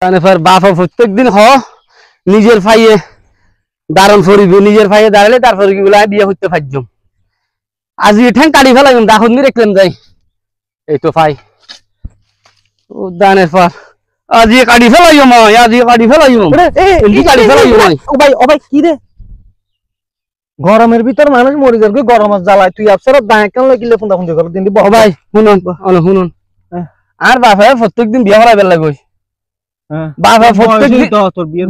তারপর বাপ প্রত্যেকদিন নিজের ভাইয়ে দারণ ফরিব নিজের ভাইয়ে দাঁড়ালে তারপরে কি বলে বিয়ে করতে পারছম আজ ঠ্যাং কাটি ফেলাম দাখন দিয়ে রেখলাম যাই এই তো ভাই উদ্যানের পর আজ কাটি ফেলাইও মই আজ কাটি ফেলাইও কাটি ফেলাইও মই ও ভাই কি রে গরমের ভিতর মানুষ মরে যাবে গরমের জ্বালায় তুই আফসার দাঁড় কেন লাগিলে ফোন ফোন করে দিন ভাই শুনুন শুনুন আর বাপে প্রত্যেকদিন বিয়ে করাই বেলা গই বাবা প্রত্যেকদিন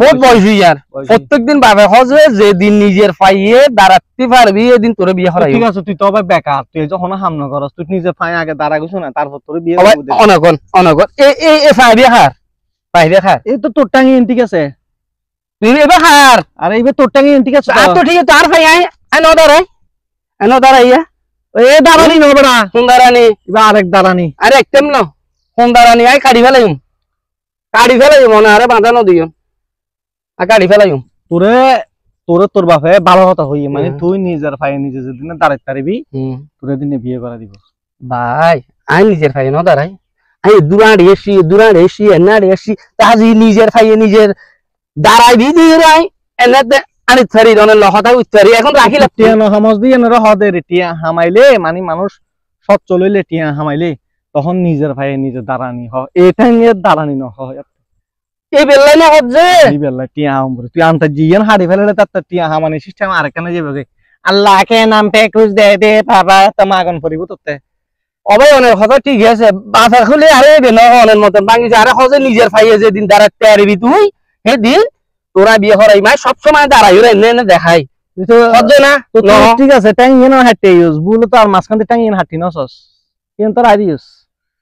বহুত বয়স ইয়ার প্রত্যেকদিন বাবা হজে যেদিন নিজের পাইয়ে দাঁড়াতে পারবি এদিন তোর বিয়ে করাই ঠিক আছে তুই তো আবার বেকার তুই যখন হামনা করস তুই নিজে পায়ে আগে দাঁড়া গেছ না তারপর তোর বিয়ে অনগন অনগন এ পাইবি হার পাইবি হার এই তো তোর টাঙ্গি ঠিক আছে তুই এবার হার আরে এইবার তোর টাঙ্গি ঠিক আছে আর তো ঠিক আছে তার ভাই আই ন দাঁড়াইয়া এ দাঁড়ানি ন বড়া কোন দাঁড়ানি এবার আরেক দাঁড়ানি আরে একদম না কোন দাঁড়ানি আই কাটি ফেলাইম কাটি ফেলাইম মনে আরে বাঁধানো দিও আর কাটি ফেলাইম তোরে তোরে তোর বাপে ভালো কথা হই মানে তুই নিজের ভাই নিজে যেদিন দাঁড়াইতে পারবি তোরে দিনে বিয়ে করা দিব ভাই আই নিজের ভাই ন দাঁড়াই আই দুরান এসি এনাড় এসি তাজি নিজের ভাই নিজের দাঁড়াই দিয়ে রাই এনাতে আনি ছাড়ি রনের লহতা উত্তরি এখন রাখি টিয়া ন হামজ দিয়ে এনরা হদে রে টিয়া হামাইলে মানে মানুষ সব চলইলে টিয়া হামাইলে তখন নিজের ভাই নিজের দাঁড়ানি হ এটা নিয়ে দাঁড়ানি ন হয় এই বেল্লাই না হচ্ছে এই বেল্লাই টিয়া আমরে তুই আনতা জিয়ান হাড়ি ফেলে তার টিয়া হামানি সিস্টেম আরেকখানে যাবে আল্লাহ কে নাম পে খুশ দে দে বাবা তমাগন পরিব তোতে অবাই অনেক কথা ঠিক আছে বাসা খুলে আরে বেন অনেক মতন বাঙিছে আরে হজে নিজের ভাইয়ে যেদিন দাঁড়াতে পারবি তুই সেদিন তোরা বিয়ে করাই মাই সব সময় দাঁড়াই ওরা এনে এনে দেখাই হজে না ঠিক আছে টাঙ্গি না হাঁটতে ইউজ বুলো তো আর মাঝখান দিয়ে টাঙ্গি হাঁটি নসস কিন্তু তোর আইডি ইউজ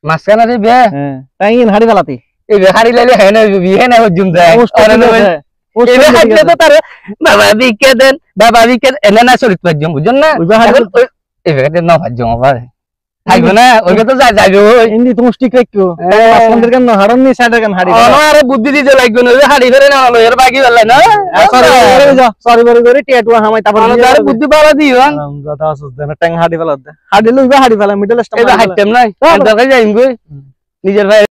মাঝখানে রে বে হ্যাঁ টাঙ্গি হাঁটি ফেলাতি এই বেহারি লাইলে হয় না বিয়ে না হজুম যায় এই বেহারি তো তারে বাবা বিকে দেন বাবা বিকে এনে না চরিত পাজম বুঝছেন না এই বেহারি না পাজম আবার থাকবে না ওইটা তো যাইবে ওই ইন্দি তুমি স্টিক রাখো মাঝখান দিয়ে কেন হাড়ন নি সাইডে কেন হাঁটি আরে বুদ্ধি দিতে লাগবে না হাঁটি ফেরে না হলো এর বাকি বেলা না সরি বড় করে টিয়াটু হামাই তারপর আর বুদ্ধি পাওয়া দিও দাদা আসছ দেনা টাং হাঁটি ফেলা দে হাঁটি লইবা হাঁটি ফেলা মিডল স্টেপ এটা হাইটেম নাই দরকার যাইম গই নিজের ভাই